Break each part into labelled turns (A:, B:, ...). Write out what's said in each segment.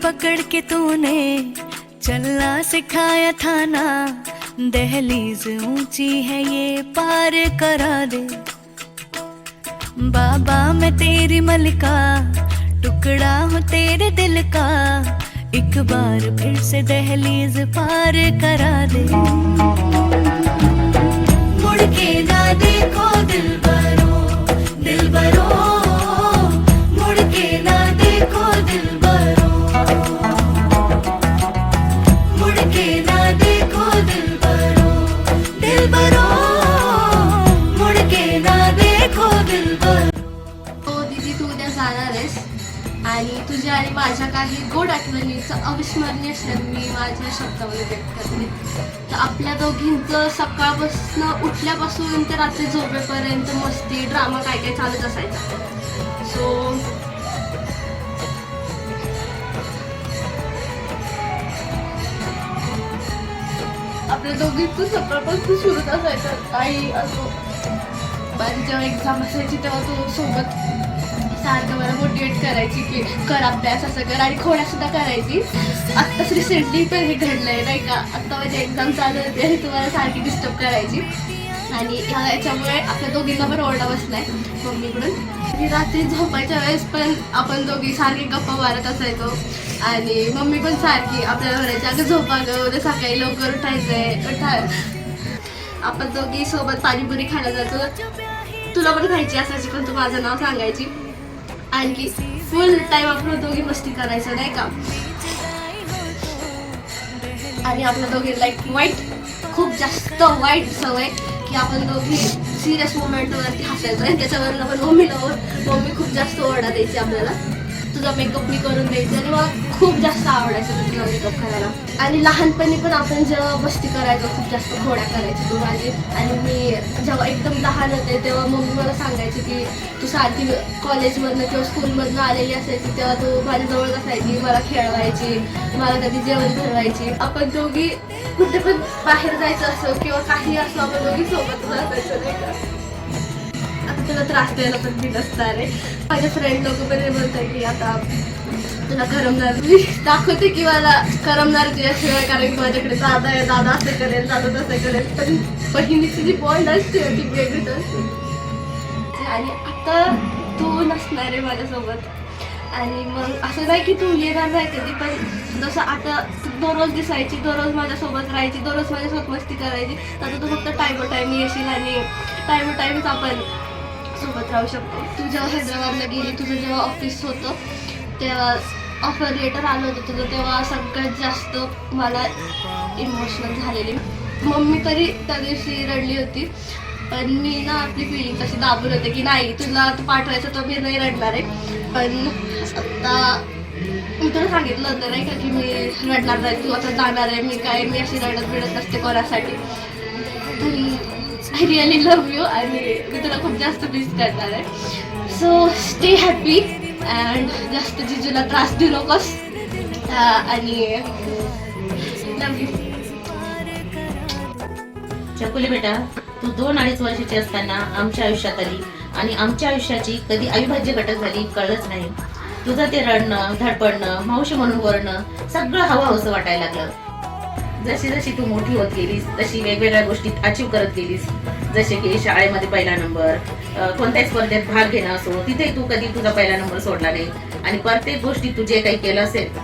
A: पकड़ के तूने चलना सिखाया था ना, दहलीज ऊंची है ये पार करा दे। बाबा मैं तेरी मलिका, टुकड़ा हूँ तेरे दिल का, एक बार फिर से दहलीज पार करा दे। मुड़ के ना देखो दिलबरो, दिलबरो, मुड़ के ना देखो दिलबरो, मुड़ के ना देखो दिलबरो, दिलबरो, मुड़ के ना देखो दिलबरो।
B: हो दीदी, तू उद्या जाणार आहेस आणि तुझ्या आणि माझ्या काही गोड आठवणीचं अविस्मरणीय क्षण मी माझ्या शब्दामध्ये व्यक्त करते. तर आपल्या दोघींचं सकाळपासून उठल्यापासून ते रात्री झोपेपर्यंत मस्ती ड्रामा काय काय चालत असायचा. सो आपल्या दोघींचं सकाळपासून सुरूच असायचं. आई असो, माझी जेव्हा एक्झाम असायची तेव्हा तू सोबत सारखं मला मोटिवेट करायची की कर अभ्यास, असं कर, आणि खोड्या सुद्धा करायची. आत्ताच रिसेंटली पण हे घडलंय नाही का, आत्ता माझी एक्झाम चालू होती आणि तुम्हाला सारखी डिस्टर्ब करायची. आणि याच्यामुळे आपल्या दोघींना पण ओरडा बसलाय मम्मीकडून. आणि रात्री झोपायच्या वेळेस पण आपण दोघी सारखी गप्पा मारत असायचो आणि मम्मी पण सारखी आपल्याला म्हणायची अगं झोपा गं, उद्या सकाळी लवकर उठायचंय. आपण दोघी सोबत पाणीपुरी खायला जातो, तुला पण खायची असायची पण तू माझं नाव सांगायची. आणखी फुल टाइम आपण दोघी मस्ती करायचं नाही का. आणि आपल्या दोघींना एक खूप जास्त वाईट सवय की आपण दोघी सिरियस मोमेंटवरती हसायचो आणि त्याच्यावरून आपण मम्मी खूप जास्त ओरडा द्यायची आपल्याला. तुझा मेकअप मी करून द्यायची आणि मला खूप जास्त आवडायचं तुझा मेकअप करायला. आणि लहानपणी पण आपण जेव्हा मस्ती करायचो खूप जास्त खोड्या करायची तू माझी. आणि मी जेव्हा एकदम लहान होते तेव्हा मम्मी मला सांगायची की तू सारखी कॉलेजमधनं किंवा स्कूलमधनं आलेली असायची तेव्हा तू माझ्याजवळ असायची, मला खेळवायची, मला कधी जेवण ठरवायची. आपण दोघी कुठे पण बाहेर जायचं असो किंवा काही असो आपण दोघी सोबत असायचो नाही का. आता तुला त्रास द्यायला पण मी नसणार आहे. माझे फ्रेंड लोक पण हे बोलतात की आता तुला करमणार, मी दाखवते की मला करमणार तुझ्याशिवाय, कारण की माझ्याकडे दादा आहे, दादा असं करेल, दादा तसं करेल. पण बहिणीची जी बॉन्ड असते ती वेगळीच असते. आणि आता तू नसणार आहे माझ्यासोबत आणि मग असं नाही की तू येणार नाही कधी, पण जसं आता तू दररोज दिसायची, दररोज माझ्यासोबत राहायची, दररोज माझ्यासोबत मस्ती करायची, आता तू फक्त टाइम टाइम येशील आणि टाइम टाइमच आपण सोबत राहू शकतो. तू जेव्हा हैदराबादला गेली, तुझं जेव्हा ऑफिस होतं तेव्हा ऑफर लेटर आलं होतं तुझं, तेव्हा सगळ्यात जास्त मला इमोशनल झालेली. मम्मी तरी त्या दिवशी रडली होती, पण मी ना आपली फिलिंग तशी दाबून होते की नाही तुला तू पाठवायचं तर मी नाही रडणार आहे. पण आता मी तुला सांगितलं होतं नाही का की मी रडणार नाही, तू आता जाणार आहे, मी अशी रडत नसते कोणासाठी. आय रिअली लव्ह यू आणि मी तुला खूप जास्त मिस करणार आहे. सो स्टे हॅपी अँड जास्त जिजूला त्रास देऊ नकोस आणि लव्ह यू.
C: चकुली बेटा, तू 2-2.5 वर्षाची असताना आमच्या आयुष्यात आली आणि आमच्या आयुष्याची कधी अविभाज्य घटक झाली कळलंच नाही. तुझं ते रडणं, धडपडणं, मावशी म्हणून वरणं सगळं हवंसं वाटायला लागलं. जशी जशी तू मोठी होत गेलीस तशी वेगवेगळ्या गोष्टीत अचीव करत गेलीस, जसे की शाळेमध्ये पहिला नंबर, कोणत्याही स्पर्धेत भाग घेणं असो तिथे तू कधी तुझा पहिला नंबर सोडला नाही. आणि प्रत्येक गोष्टी तू जे काही केलं असेल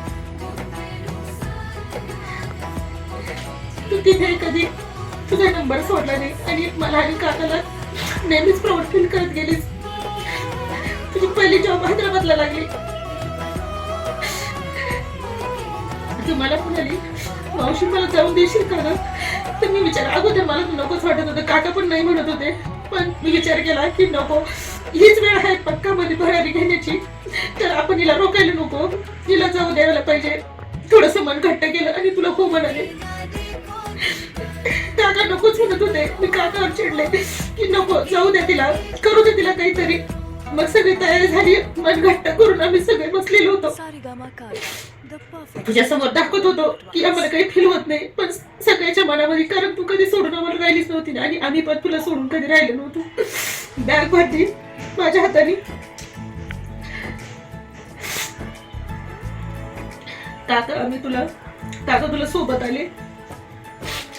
C: तू तिथे कधी तुझा नंबर सोडला नाही आणि मला आणि काकाला नेहमीच प्राऊड फील करत गेलीस. तुझी पहिली जॉब हैदराबादला लागली, तू मला म्हणाली मावशी मला जाऊन देशील का ना, तर मी विचार अगोदर मला नकोच वाटत होतं, काका पण नाही म्हणत होते, पण मी विचार केला की नको, हीच वेळ आहे पक्कामध्ये भरारी घेण्याची, तर आपण हिला रोकायला नको, हिला जाऊ द्यायला पाहिजे. थोडंसं मन घट्ट केलं आणि तुला हो म्हणाले. काका नकोच म्हणत होते, मी काकावर चिडले की नको जाऊ द्या तिला, करू दे तिला काहीतरी. मग सगळी तयारी झाली, मन घट्ट करून आम्ही सगळे बसलेलो होतो. तुझ्या समोर दाखवत होतो की आम्हाला काही फील होत नाही, पण सगळ्याच्या मनामध्ये, कारण तू कधी सोडून आम्हाला राहिलीच नव्हती आणि आम्ही पण तुला सोडून कधी राहिलो नव्हतो. बॅग भरली माझ्या हाताने काका तुला सोबत आले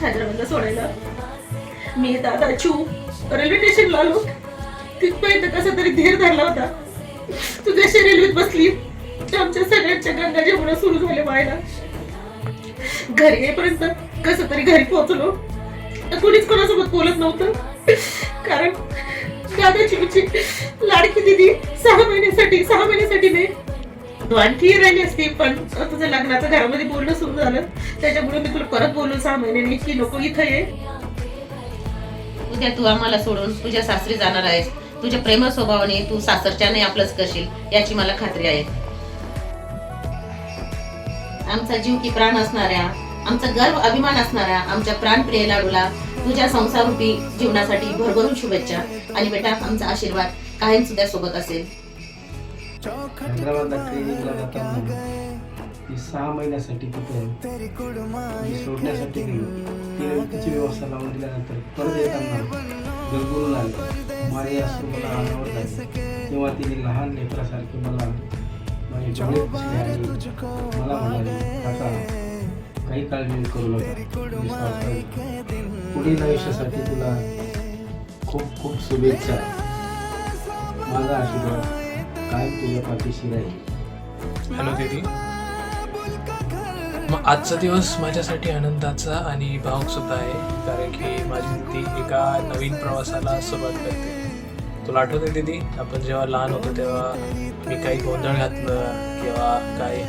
C: हैदराबादला सोडायला. मी दादा चू रेल्वे स्टेशनला आलो. तिथपर्यंत कसा तरी धीर धरला होता. तुझ्याशी रेल्वेत बसली. आमच्या सगळ्यांच्या गंगा जमुना सुरू झाले व्हायला. घरी येईपर्यंत कसं तरी घरी पोहोचलो. कोणीच कोणासोबत बोलत नव्हतं, कारण दादाची लाडकी दिदी 6 महिन्यासाठी नाही, तू आणखी राहिली असती. पण तुझं लग्नाचं घरामध्ये बोलणं सुरू झालं, त्याच्यामुळे मी तुला परत बोललो 6 महिन्यांनी की नको इथं ये. उद्या तू आम्हाला सोडून तुझ्या सासरी जाणार आहेस. तुझ्या प्रेमळ स्वभावाने तू सासरच्याने आपलंच करशील याची मला खात्री आहे. आमचा जीव की प्राण असणाऱ्या, आमचा गर्व अभिमान असणाऱ्या आमच्या प्राणप्रिय लाडूला तुझ्या संसाररूपी जीवनासाठी भरभरून शुभेच्छा. आणि बेटा, आमचा आशीर्वाद कायम सुद्धा सोबत असेल.
D: हैदराबादला ट्रेनिंगला जाताना ती 6 महिन्यासाठी तिथं मी सोडण्यासाठी गेलो. तिची व्यवस्था लावून दिल्यानंतर परत येताना गलगलून आले. माझी असं मला अनावर झाली. तेव्हा तिने लहान लेकरासारखी मला माझे डोळे पुसले आणि मला म्हणाले, काका काही काळजी करू नका, पुढील आयुष्यासाठी तुला खूप खूप शुभेच्छा. माझा आशीर्वाद काय तुझ्या पाठीशी राहील.
E: हॅलो दीदी. मग आजचा दिवस माझ्यासाठी आनंदाचा आणि भावुक सुद्धा आहे, कारण की माझी दीदी एका नवीन प्रवासाला सुरुवात करते. तुला आठवते दीदी, आपण जेव्हा लहान होतो तेव्हा मी काही गोंधळ घातलं किंवा काही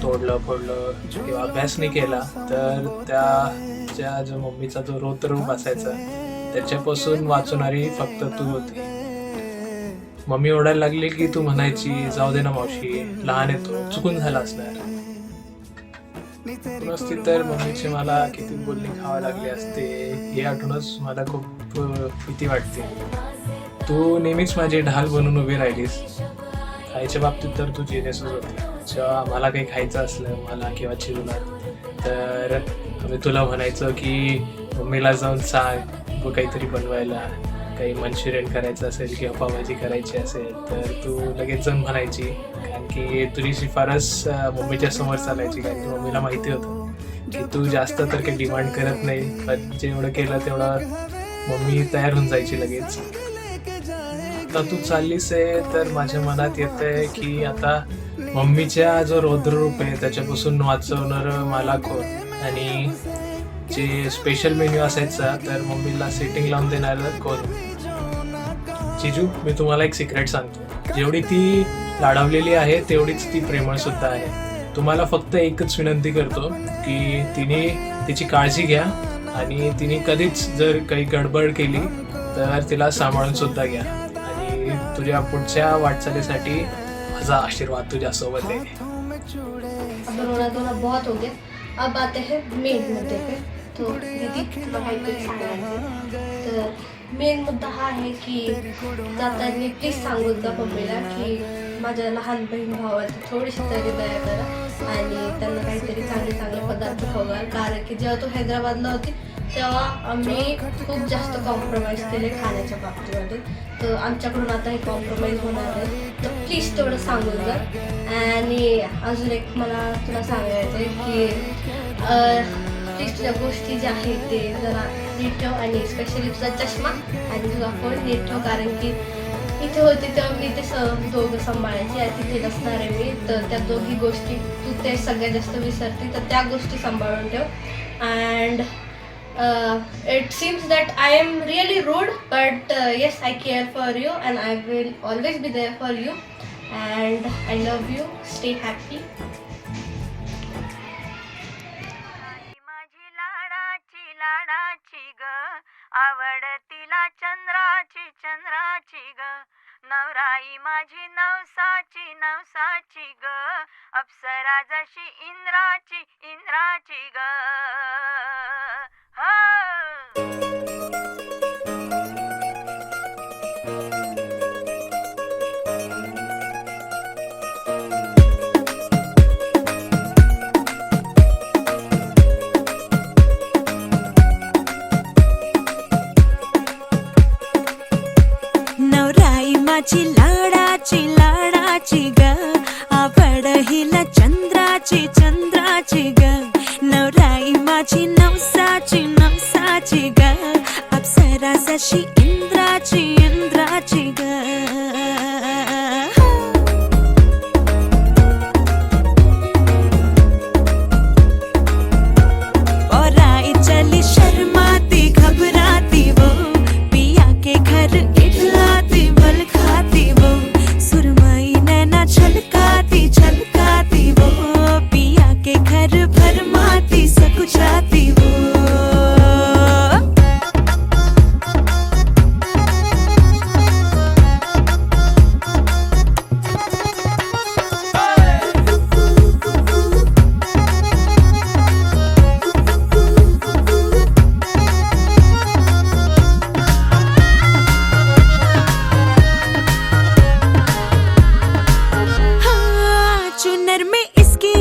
E: तोडलं फोडलं किंवा अभ्यास नाही केला तर त्याच्या जो मम्मीचा जो रौद्ररूप असायचा त्याच्यापासून वाचवणारी फक्त तू होती. मम्मी ओरडायला लागली की तू म्हणायची, जाऊ दे ना मावशी, लहान येतो, चुकून झाला असणार. नसती तर मम्मीची मला किती बोलणी खावा लागली असते हे आठवूनच मला खूप भीती वाटते. तू नेहमीच माझी ढाल बनून उभी राहिलीस. खायच्या बाबतीत तर तू जेनेसच होती. जेव्हा मला काही खायचं असलं, मला किंवा चिरूला, तर आम्ही तुला म्हणायचं की मम्मीला जाऊन सांग काहीतरी बनवायला. काही मंचुरियन करायचं असेल किंवा पावभाजी करायची असेल तर तू लगेच जाऊन म्हणायची, कारण की तुझी शिफारस मम्मीच्या समोर चालायची. कारण की मम्मीला माहिती होतं की तू जास्त तर काही डिमांड करत नाही, पण जेवढं केलं तेवढं मम्मी तयार होऊन जायची लगेच. आता तू चाललीस आहे तर माझ्या मनात येत आहे की आता मम्मीच्या जो रौद्ररूप आहे त्याच्यापासून वाचवणारं मला कोण, आणि जे स्पेशल मेन्यू असायचा तर मम्मीला सेटिंग लावून देणारं कोण. चिजू, मी तुम्हाला एक सिक्रेट सांगतो, जेवढी ती लाडावलेली आहे तेवढीच ती प्रेमळ सुद्धा आहे. तुम्हाला फक्त एकच विनंती करतो की तिने तिची काळजी घ्या आणि तिने कधीच जर काही गडबड केली तर तिला सांभाळून सुद्धा घ्या. आणि तुझ्या पुढच्या वाटचालीसाठी माझा आशीर्वाद तुझ्या सोबत आहे.
B: अब रोना धोना बहुत हो गया, अब आते हैं मेन मुद्दे पे. तो दीदी तुला काहीतरी सांगायचं तर मेन मुद्दा हा आहे की जाताना प्लीज सांगू का मम्मीला की माझ्या लहान बहीण भावाची थोडीशी तरी दया करा आणि त्यांना काहीतरी चांगले पदार्थ खावा. कारण की जेव्हा तू हैदराबादला होती तेव्हा आम्ही खूप जास्त कॉम्प्रोमाइज केले खाण्याच्या बाबतीमध्ये, तर आमच्याकडून आता हे कॉम्प्रोमाइज होणार आहे. तर प्लीज तेवढं सांगून जा. आणि अजून एक मला तुला सांगायचं आहे की प्लीज तुझ्या गोष्टी ज्या आहेत ते जरा नीट ठेव आणि स्पेशली तुझा चष्मा आणि तुझा फोन नीट ठेव. कारण की इथे होते तेव्हा मी ते दोघं सांभाळायची आणि तिथे नसणार आहे मी, तर त्या दोघी गोष्टी तू ते सगळ्यात जास्त विसरते, तर त्या गोष्टी सांभाळून ठेव. And it seems that I am really rude, but yes, I care for you and I will always be there for you and I love you. Stay happy.
A: माझी लाडाची ग, आवड तिला चंद्राची ग, नवराई माझी नवसाची ग, अप्सरा जशी इंद्राची ग.
F: नवराई माझी लाडाची ग, आवड हिला चंद्राची
A: नवसाची ग नवराई माझी नवसाची नवसाची ग अप्सरा जशी इंद्राची इंद्राची ग और आई चली शर्माती घबराती वो पिया के घर इठलाती बल खाती वो सुरमई नैना छलकाती छलकाती वो पिया के घर भरमाती सकुचाती वो चुनर में इसकी